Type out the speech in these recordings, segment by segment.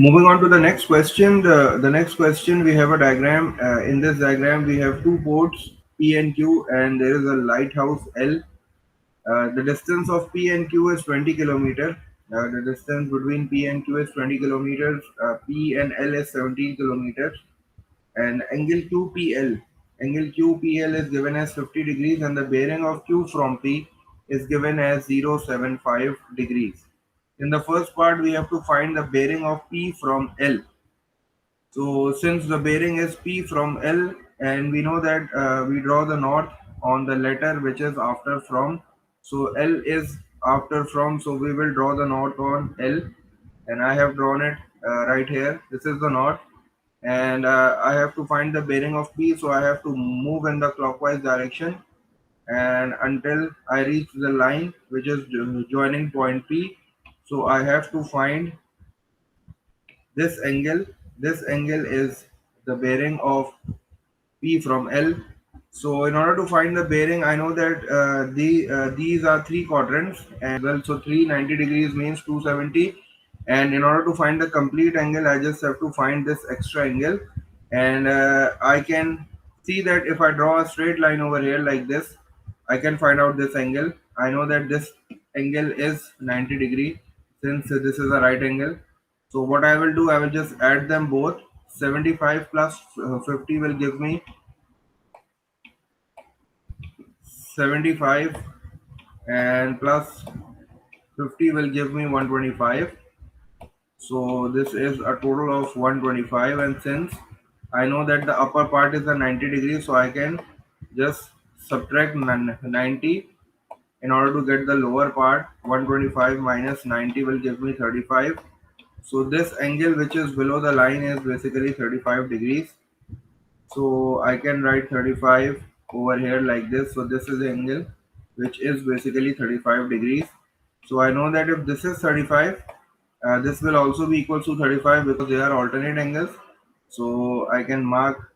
Moving on to the next question. The next question, we have a diagram. In this diagram, we have two ports P and Q, and there is a lighthouse L. The distance of P and Q is 20 kilometer. The distance between P and Q is 20 kilometers. P and L is 17 kilometers. And angle QPL. Angle QPL is given as 50 degrees, and the bearing of Q from P is given as 0.75 degrees. In the first part, we have to find the bearing of P from L. So since the bearing is P from L, and we know that we draw the north on the letter which is after from. So L is after from, so we will draw the north on L, and I have drawn it right here. This is the north, and I have to find the bearing of P, so I have to move in the clockwise direction and until I reach the line which is joining point P. So I have to find this angle. This angle is the bearing of P from L. So in order to find the bearing, I know that these are three quadrants and well, so 390 degrees means 270. And in order to find the complete angle, I just have to find this extra angle. And I can see that if I draw a straight line over here like this, I can find out this angle. I know that this angle is 90 degree since this is a right angle. So what I will do, I will just add them both. 75 plus 50 will give me 75, and plus 50 will give me 125. So this is a total of 125, and since I know that the upper part is a 90 degrees, so I can just subtract 90 in order to get the lower part. 125 minus 90 will give me 35. So this angle which is below the line is basically 35 degrees. So I can write 35 over here like this. So this is the angle which is basically 35 degrees. So I know that if this is 35, this will also be equal to 35 because they are alternate angles. So I can mark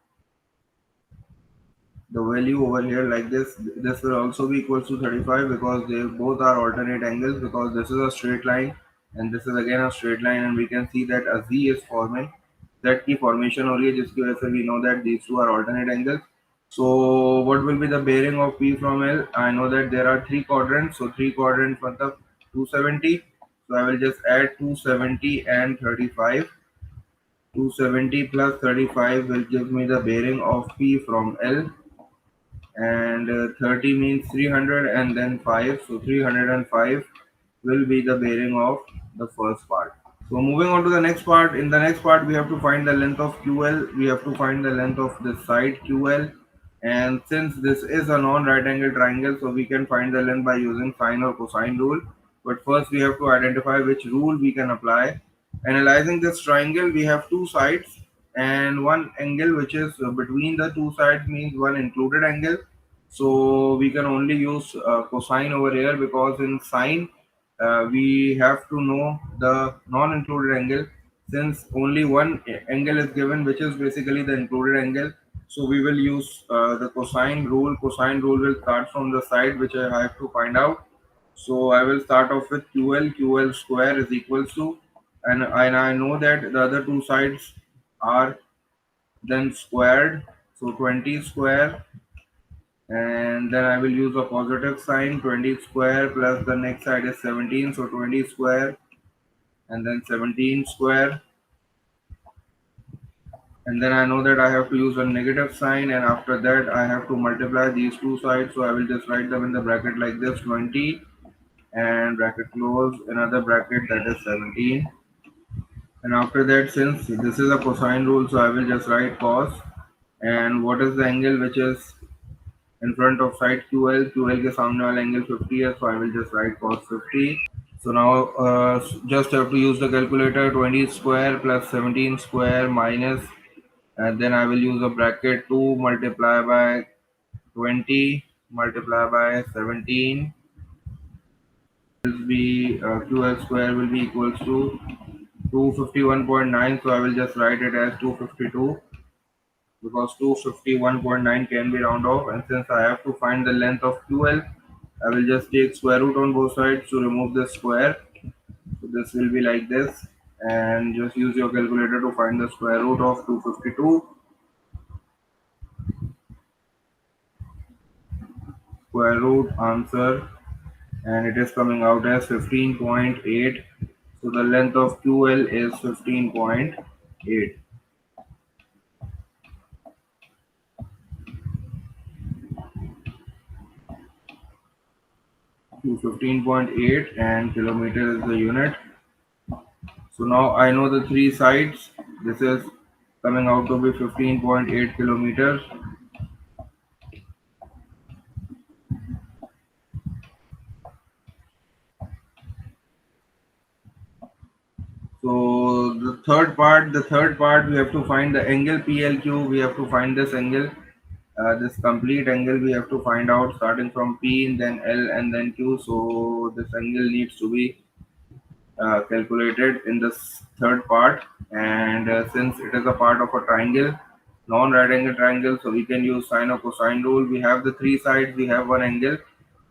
the value over here like this. This will also be equal to 35 because they both are alternate angles, because this is a straight line and this is again a straight line, and we can see that a Z is forming. Z की formation हो रही है जिसकी वजह से we know that these two are alternate angles. So what will be the bearing of P from L? I know that there are three quadrants, so three quadrants मतलब 270. So I will just add 270 and 35. 270 plus 35 will give me the bearing of P from L, and 30 means 300 and then 5, so 305 will be the bearing of the first part. So moving on to the next part. In the next part, we have to find the length of QL. We have to find the length of this side QL. And since this is a non-right angle triangle, so we can find the length by using sine or cosine rule. But first we have to identify which rule we can apply. Analyzing this triangle, we have two sides and one angle which is between the two sides means one included angle. So we can only use cosine over here, because in sine we have to know the non-included angle, since only one angle is given which is basically the included angle. So we will use the cosine rule. Cosine rule will start from the side which I have to find out. So I will start off with QL. QL square is equals to, and I know that the other two sides are then squared. So 20 square, and then I will use a positive sign. 20 square plus the next side is 17, so 20 square and then 17 square, and then I know that I have to use a negative sign, and after that I have to multiply these two sides. So I will just write them in the bracket like this: 20 and bracket close, another bracket, that is 17. And after that, since this is a cosine rule, so I will just write cos. And what is the angle which is in front of side QL? QL के सामने वाला angle 50 है, so I will just write cos 50. So now just have to use the calculator. 20 square plus 17 square minus, and then I will use a bracket, 2 multiply by 20 multiply by 17 will be QL square will be equals to 251.9. So I will just write it as 252, because 251.9 can be round off, and since I have to find the length of QL, I will just take square root on both sides to remove the square. So this will be like this, and just use your calculator to find the square root of 252. Square root answer, and it is coming out as 15.8. So the length of QL is 15.8. To 15.8, and kilometer is the unit. So now I know the three sides. This is coming out to be 15.8 kilometers. So the third part, we have to find the angle PLQ. We have to find this angle, this complete angle. We have to find out starting from P and then L and then Q. So this angle needs to be calculated in this third part. And since it is a part of a triangle, non-right angle triangle, so we can use sine or cosine rule. We have the three sides. We have one angle.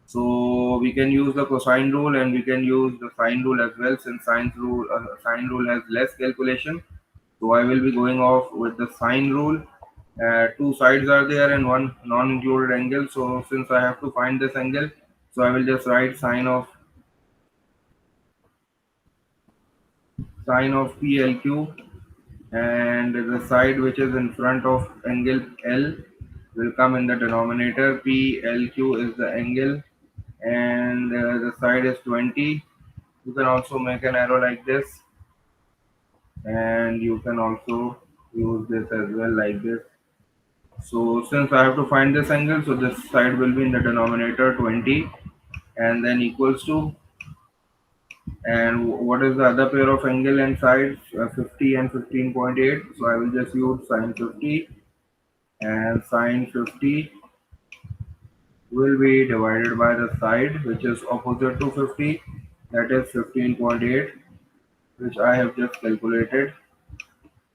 So we can use the cosine rule and we can use the sine rule as well, since sine rule has less calculation. So I will be going off with the sine rule. Two sides are there and one non-included angle. So since I have to find this angle, so I will just write sine of PLQ, and the side which is in front of angle L will come in the denominator. PLQ is the angle, and the side is 20. You can also make an arrow like this, and you can also use this as well like this. So since I have to find this angle, so this side will be in the denominator 20, and then equals to, and what is the other pair of angle and sides? 50 and 15.8. So I will just use sine 50, and sine 50 will be divided by the side which is opposite to 50, that is 15.8, which I have just calculated.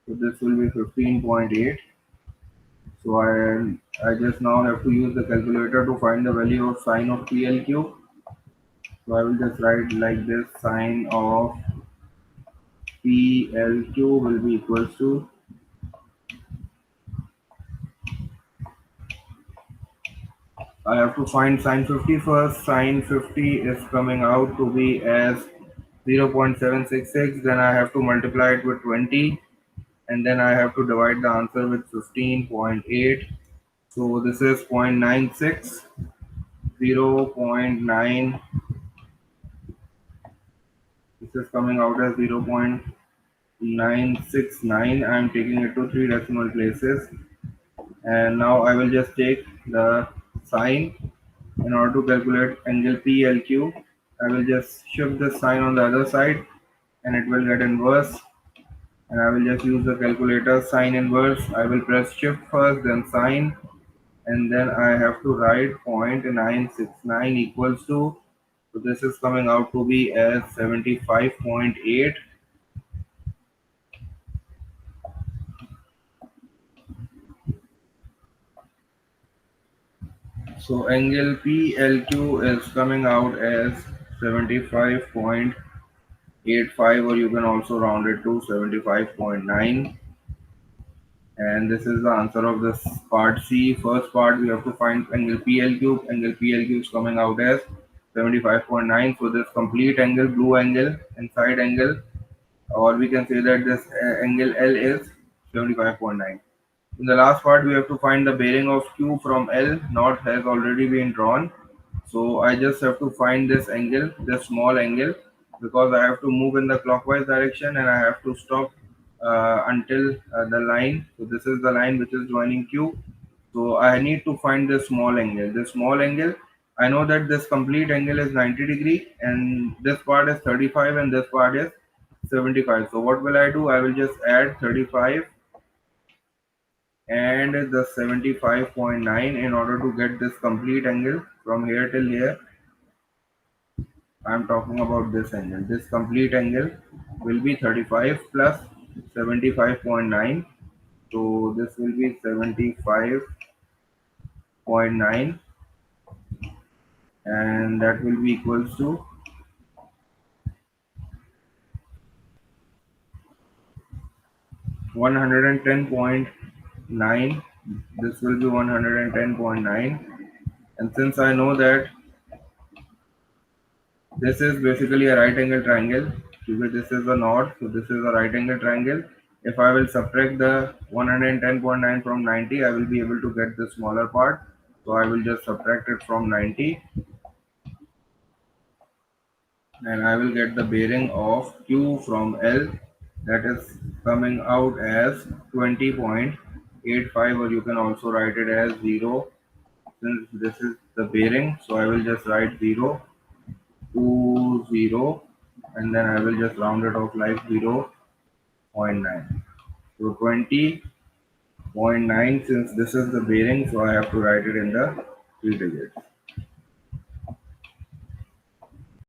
So this will be 15.8. So I just now have to use the calculator to find the value of sine of PLQ. So I will just write like this: sine of PLQ will be equals to, I have to find sine 50 first. Sine 50 is coming out to be as 0.766. Then I have to multiply it with 20, and then I have to divide the answer with 15.8. So this is 0.96. 0.9, this is coming out as 0.969. I am taking it to three decimal places, and now I will just take the sign in order to calculate angle PLQ. I will just shift the sign on the other side, and it will get inverse, and I will just use the calculator. Sine inverse, I will press shift first, then sine, and then I have to write 0.969 equals to, so this is coming out to be as 75.8. So angle PLQ is coming out as 75.85, or you can also round it to 75.9. And this is the answer of this part C. First part, we have to find angle PLQ. Angle PLQ is coming out as 75.9. So this complete angle, blue angle, inside angle, or we can say that this angle L is 75.9. In the last part, we have to find the bearing of Q from L. North has already been drawn. So I just have to find this angle, this small angle, because I have to move in the clockwise direction and I have to stop until the line. So this is the line which is joining Q. So I need to find this small angle. This small angle, I know that this complete angle is 90 degree, and this part is 35 and this part is 75. So what will I do? I will just add 35 and the 75.9 in order to get this complete angle from here till here. I'm talking about this angle. This complete angle will be 35 plus 75.9. So this will be 75.9, and that will be equals to 110.9. This will be 110.9. And since I know that this is basically a right angle triangle, because this is the north, so this is a right angle triangle. If I will subtract the 110.9 from 90, I will be able to get the smaller part. So I will just subtract it from 90, and I will get the bearing of Q from L, that is coming out as 20.85, or you can also write it as 0, since this is the bearing. So I will just write 0 to 0, and then I will just round it off like 0.9. So 20.9, since this is the bearing, so I have to write it in the 3 digits.